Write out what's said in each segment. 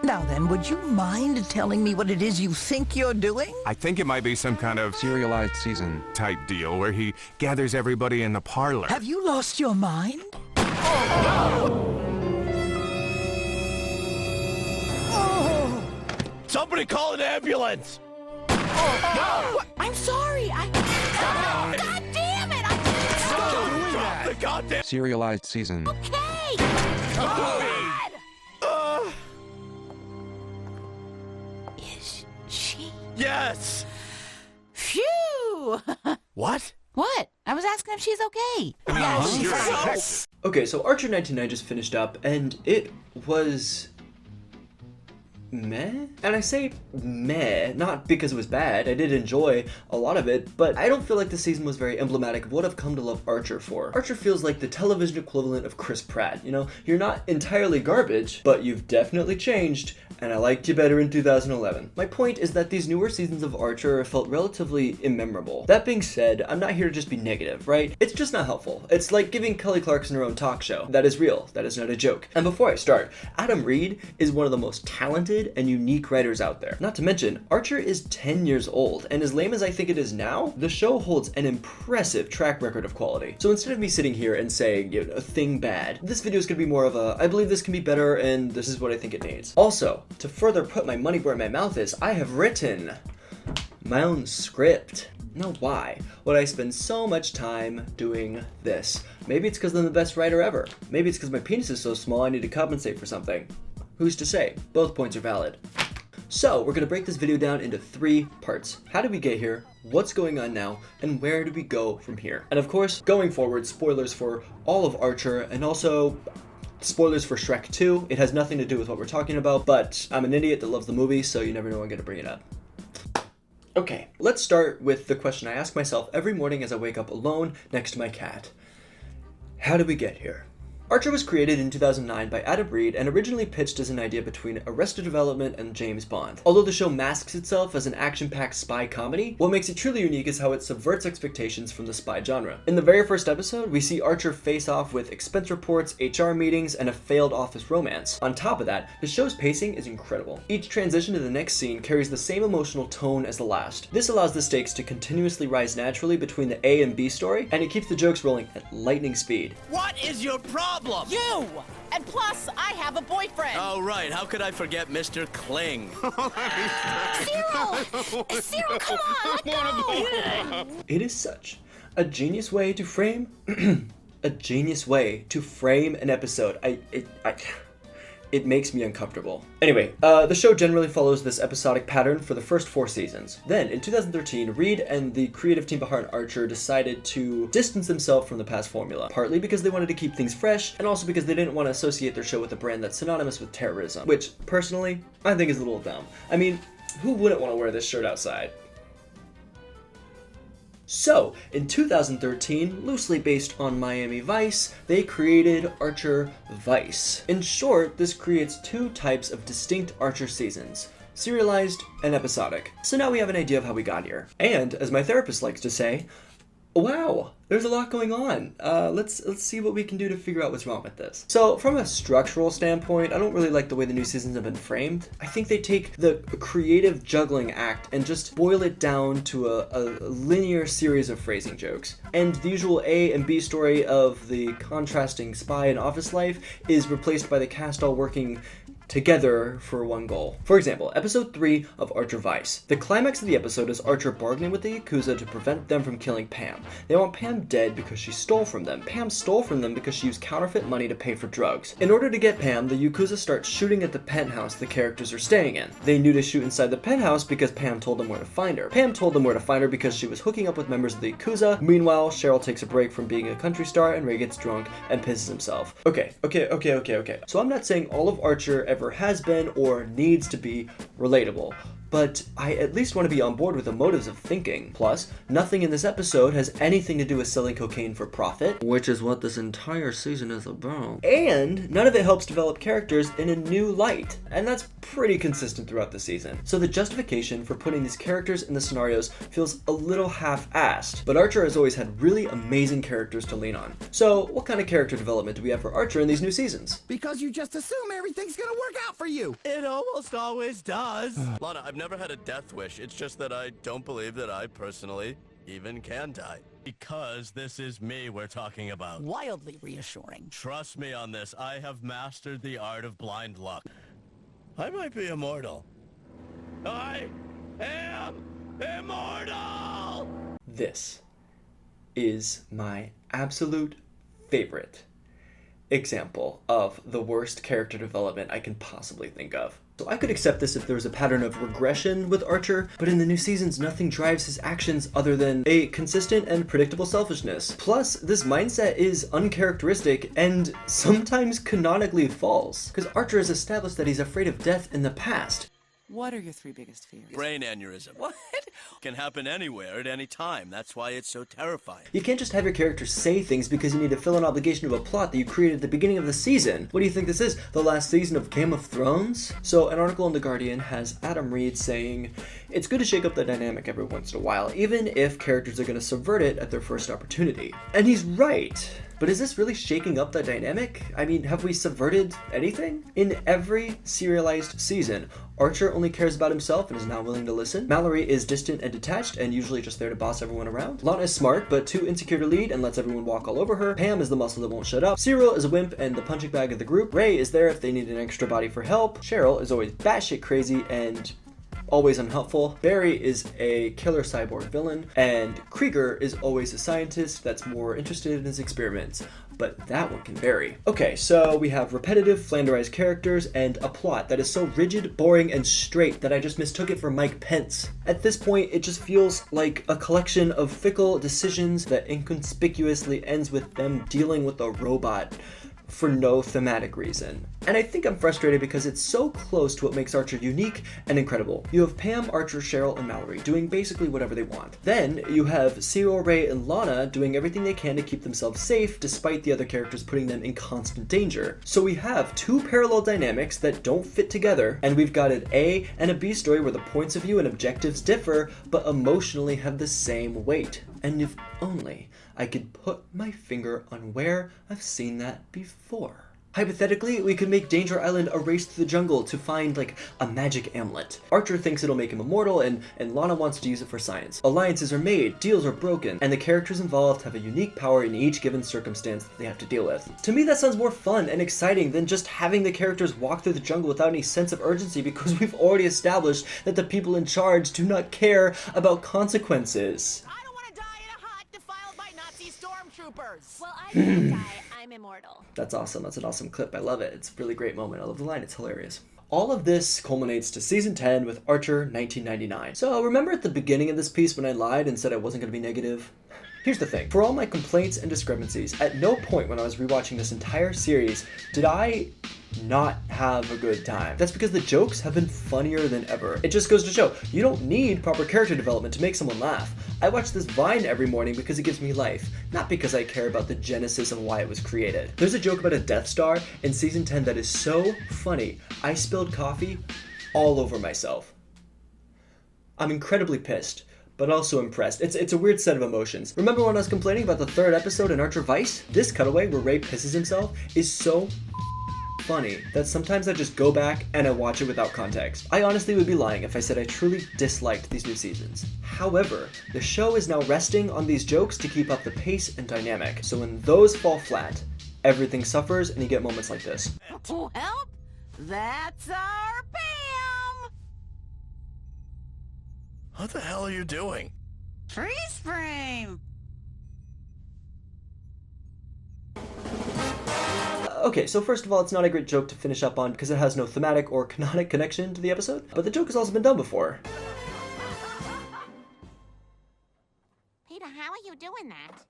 Now then, would you mind telling me what it is you think you're doing? I think it might be some kind of serialized season type deal where he gathers everybody in the parlor. Have you lost your mind? Somebody call an ambulance! I'm sorry. God damn it! Drop the goddamn... serialized season. Okay. Is she? Yes! Phew! What? What? I was asking if she's okay. Yeah, she's fine. Okay, so Archer 99 just finished up, and it was meh? And I say meh, not because it was bad. I did enjoy a lot of it, but I don't feel like the season was very emblematic of what I've come to love Archer for. Archer feels like the television equivalent of Chris Pratt, you know? You're not entirely garbage, but you've definitely changed, and I liked you better in 2011. My point is that these newer seasons of Archer felt relatively immemorable. That being said, I'm not here to just be negative, right? It's just not helpful. It's like giving Kelly Clarkson her own talk show. That is real. That is not a joke. And before I start, Adam Reed is one of the most talented and unique writers out there. Not to mention, Archer is 10 years old, and as lame as I think it is now, the show holds an impressive track record of quality. So instead of me sitting here and saying, you know, a thing bad, this video is gonna be more of a, I believe this can be better, and this is what I think it needs. Also, to further put my money where my mouth is, I have written my own script. Now why would I spend so much time doing this? Maybe it's because I'm the best writer ever. Maybe it's because my penis is so small I need to compensate for something. Who's to say? Both points are valid. So, we're gonna break this video down into 3 parts. How did we get here? What's going on now? And where do we go from here? And of course, going forward, spoilers for all of Archer, and also spoilers for Shrek 2. It has nothing to do with what we're talking about, but I'm an idiot that loves the movie, so you never know when I'm gonna bring it up. Okay, let's start with the question I ask myself every morning as I wake up alone next to my cat. How did we get here? Archer was created in 2009 by Adam Reed and originally pitched as an idea between Arrested Development and James Bond. Although the show masks itself as an action-packed spy comedy, what makes it truly unique is how it subverts expectations from the spy genre. In the very first episode, we see Archer face off with expense reports, HR meetings, and a failed office romance. On top of that, the show's pacing is incredible. Each transition to the next scene carries the same emotional tone as the last. This allows the stakes to continuously rise naturally between the A and B story, and it keeps the jokes rolling at lightning speed. What is your problem? You! And plus, I have a boyfriend. Oh, right. How could I forget Mr. Kling? Cyril, come on, let go! It is such a genius way to frame a genius way to frame an episode. It makes me uncomfortable. Anyway, the show generally follows this episodic pattern for the first 4 seasons. Then, in 2013, Reed and the creative team behind Archer decided to distance themselves from the past formula, partly because they wanted to keep things fresh, and also because they didn't want to associate their show with a brand that's synonymous with terrorism, which, personally, I think is a little dumb. I mean, who wouldn't want to wear this shirt outside? So, in 2013, loosely based on Miami Vice, they created Archer Vice. In short, this creates 2 types of distinct Archer seasons: serialized and episodic. So now we have an idea of how we got here. And, as my therapist likes to say, wow, there's a lot going on. Let's see what we can do to figure out what's wrong with this. So from a structural standpoint, I don't really like the way the new seasons have been framed. I think they take the creative juggling act and just boil it down to a linear series of phrasing jokes. And the usual A and B story of the contrasting spy and office life is replaced by the cast all working together for one goal. For example, episode 3 of Archer Vice. The climax of the episode is Archer bargaining with the Yakuza to prevent them from killing Pam. They want Pam dead because she stole from them. Pam stole from them because she used counterfeit money to pay for drugs. In order to get Pam, the Yakuza start shooting at the penthouse the characters are staying in. They knew to shoot inside the penthouse because Pam told them where to find her. Pam told them where to find her because she was hooking up with members of the Yakuza. Meanwhile, Cheryl takes a break from being a country star and Ray gets drunk and pisses himself. Okay. So I'm not saying all of Archer ever has been or needs to be relatable. but I at least want to be on board with the motives of thinking. Plus, nothing in this episode has anything to do with selling cocaine for profit, which is what this entire season is about. And none of it helps develop characters in a new light, and that's pretty consistent throughout the season. So the justification for putting these characters in the scenarios feels a little half-assed, but Archer has always had really amazing characters to lean on. So what kind of character development do we have for Archer in these new seasons? Because you just assume everything's gonna work out for you. It almost always does. Lana, I've never had a death wish. It's just that I don't believe that I personally even can die. Because this is me we're talking about. Wildly reassuring. Trust me on this. I have mastered the art of blind luck. I might be immortal. I am immortal! This is my absolute favorite example of the worst character development I can possibly think of. So I could accept this if there was a pattern of regression with Archer, but in the new seasons, nothing drives his actions other than a consistent and predictable selfishness. Plus, this mindset is uncharacteristic and sometimes canonically false, because Archer has established that he's afraid of death in the past. What are your 3 biggest fears? Brain aneurysm. What? Can happen anywhere at any time. That's why it's so terrifying. You can't just have your character say things because you need to fill an obligation to a plot that you created at the beginning of the season. What do you think this is? The last season of Game of Thrones? So an article in The Guardian has Adam Reed saying, "It's good to shake up the dynamic every once in a while, even if characters are going to subvert it at their first opportunity." And he's right. But is this really shaking up the dynamic? I mean, have we subverted anything? In every serialized season, Archer only cares about himself and is not willing to listen. Mallory is distant and detached and usually just there to boss everyone around. Lana is smart but too insecure to lead and lets everyone walk all over her. Pam is the muscle that won't shut up. Cyril is a wimp and the punching bag of the group. Ray is there if they need an extra body for help. Cheryl is always batshit crazy and always unhelpful. Barry is a killer cyborg villain, and Krieger is always a scientist that's more interested in his experiments. But that one can vary. Okay, so we have repetitive, flanderized characters and a plot that is so rigid, boring, and straight that I just mistook it for Mike Pence. At this point, it just feels like a collection of fickle decisions that inconspicuously ends with them dealing with a robot for no thematic reason. And I think I'm frustrated because it's so close to what makes Archer unique and incredible. You have Pam, Archer, Cheryl, and Mallory doing basically whatever they want. Then you have Cyril, Ray, and Lana doing everything they can to keep themselves safe despite the other characters putting them in constant danger. So we have 2 parallel dynamics that don't fit together, and we've got an A and a B story where the points of view and objectives differ, but emotionally have the same weight. And if only I could put my finger on where I've seen that before. Hypothetically, we could make Danger Island a race through the jungle to find, like, a magic amulet. Archer thinks it'll make him immortal, and Lana wants to use it for science. Alliances are made, deals are broken, and the characters involved have a unique power in each given circumstance that they have to deal with. To me, that sounds more fun and exciting than just having the characters walk through the jungle without any sense of urgency because we've already established that the people in charge do not care about consequences. Well, I didn't die. I'm immortal. That's awesome. That's an awesome clip. I love it. It's a really great moment. I love the line. It's hilarious. All of this culminates to season 10 with Archer 1999. So remember at the beginning of this piece when I lied and said I wasn't going to be negative? Here's the thing. For all my complaints and discrepancies, at no point when I was rewatching this entire series did I not have a good time. That's because the jokes have been funnier than ever. It just goes to show, you don't need proper character development to make someone laugh. I watch this Vine every morning because it gives me life, not because I care about the genesis of why it was created. There's a joke about a Death Star in season 10 that is so funny, I spilled coffee all over myself. I'm incredibly pissed, but also impressed. It's a weird set of emotions. Remember when I was complaining about the 3rd episode in Archer Vice? This cutaway where Ray pisses himself is so funny that sometimes I just go back and I watch it without context. I honestly would be lying if I said I truly disliked these new seasons. However, the show is now resting on these jokes to keep up the pace and dynamic. So when those fall flat, everything suffers and you get moments like this. To help, that's our Pam! What the hell are you doing? Freeze frame! Okay, so first of all, it's not a great joke to finish up on because it has no thematic or canonic connection to the episode, but the joke has also been done before. Peter, how are you without doing that?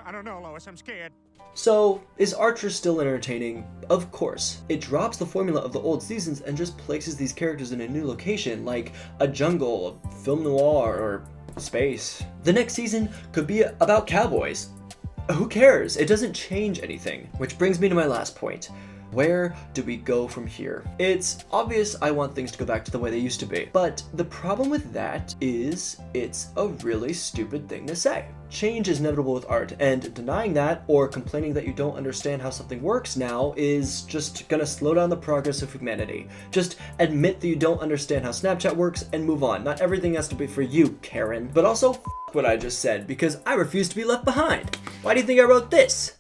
I don't know, Lois. I'm scared. So, is Archer still entertaining? Of course. It drops the formula of the old seasons and just places these characters in a new location, like a jungle, a film noir, or space. The next season could be about cowboys. Who cares? It doesn't change anything. Which brings me to my last point. Where do we go from here? It's obvious I want things to go back to the way they used to be, but the problem with that is it's a really stupid thing to say. Change is inevitable with art, and denying that or complaining that you don't understand how something works now is just gonna slow down the progress of humanity. Just admit that you don't understand how Snapchat works and move on. Not everything has to be for you, Karen. But also, f what I just said, because I refuse to be left behind. Why do you think I wrote this?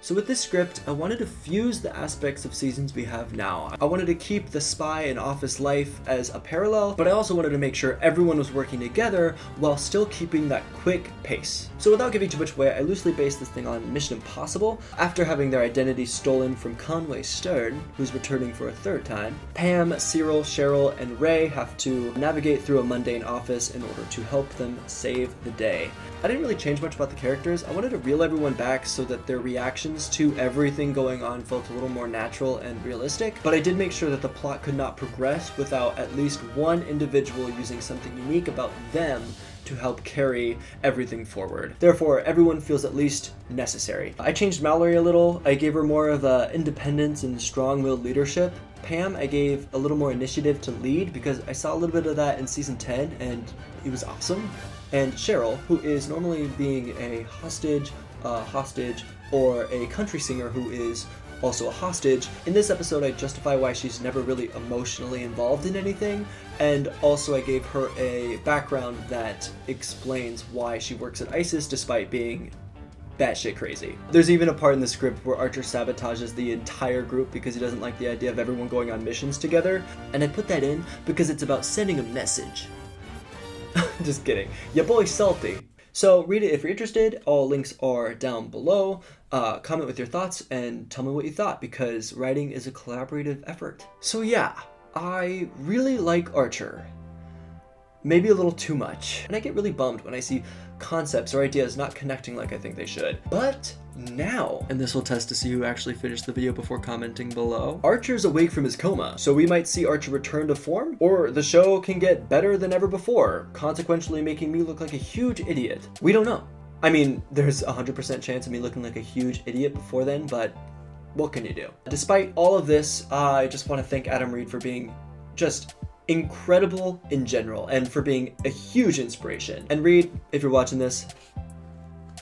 So with this script, I wanted to fuse the aspects of seasons we have now. I wanted to keep the spy and office life as a parallel, but I also wanted to make sure everyone was working together while still keeping that quick pace. So without giving too much away, I loosely based this thing on Mission Impossible. After having their identity stolen from Conway Stern, who's returning for a third time, Pam, Cyril, Cheryl, and Ray have to navigate through a mundane office in order to help them save the day. I didn't really change much about the characters. I wanted to reel everyone back so that their reactions to everything going on felt a little more natural and realistic, but I did make sure that the plot could not progress without at least one individual using something unique about them to help carry everything forward. Therefore, everyone feels at least necessary. I changed Mallory a little. I gave her more of independence and strong-willed leadership. Pam, I gave a little more initiative to lead because I saw a little bit of that in season 10 and it was awesome. And Cheryl, who is normally being a hostage, or a country singer who is also a hostage. In this episode, I justify why she's never really emotionally involved in anything, and also I gave her a background that explains why she works at ISIS despite being batshit crazy. There's even a part in the script where Archer sabotages the entire group because he doesn't like the idea of everyone going on missions together, and I put that in because it's about sending a message. Just kidding. Ya boy's salty. So read it if you're interested. All links are down below. Comment with your thoughts and tell me what you thought, because writing is a collaborative effort. So yeah, I really like Archer. Maybe a little too much. And I get really bummed when I see concepts or ideas not connecting like I think they should. But now, and this will test to see who actually finished the video before commenting below, Archer's awake from his coma, so we might see Archer return to form, or the show can get better than ever before, consequentially making me look like a huge idiot. We don't know. I mean, there's a 100% chance of me looking like a huge idiot before then, but what can you do? Despite all of this, I just want to thank Adam Reed for being just incredible in general and for being a huge inspiration. And Reed, if you're watching this,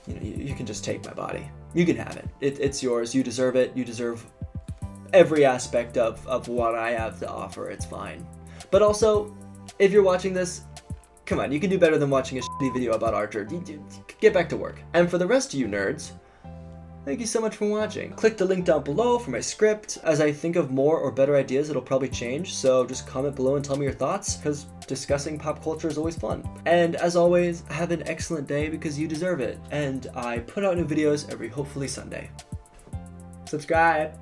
you know, you can just take my body. You can have it. It's yours. You deserve it. You deserve every aspect of what I have to offer. It's fine. But also, if you're watching this, come on, you can do better than watching a shitty video about Archer. Get back to work. And for the rest of you nerds, thank you so much for watching. Click the link down below for my script. As I think of more or better ideas, it'll probably change, so just comment below and tell me your thoughts, because discussing pop culture is always fun. And as always, have an excellent day because you deserve it. And I put out new videos every hopefully Sunday. Subscribe!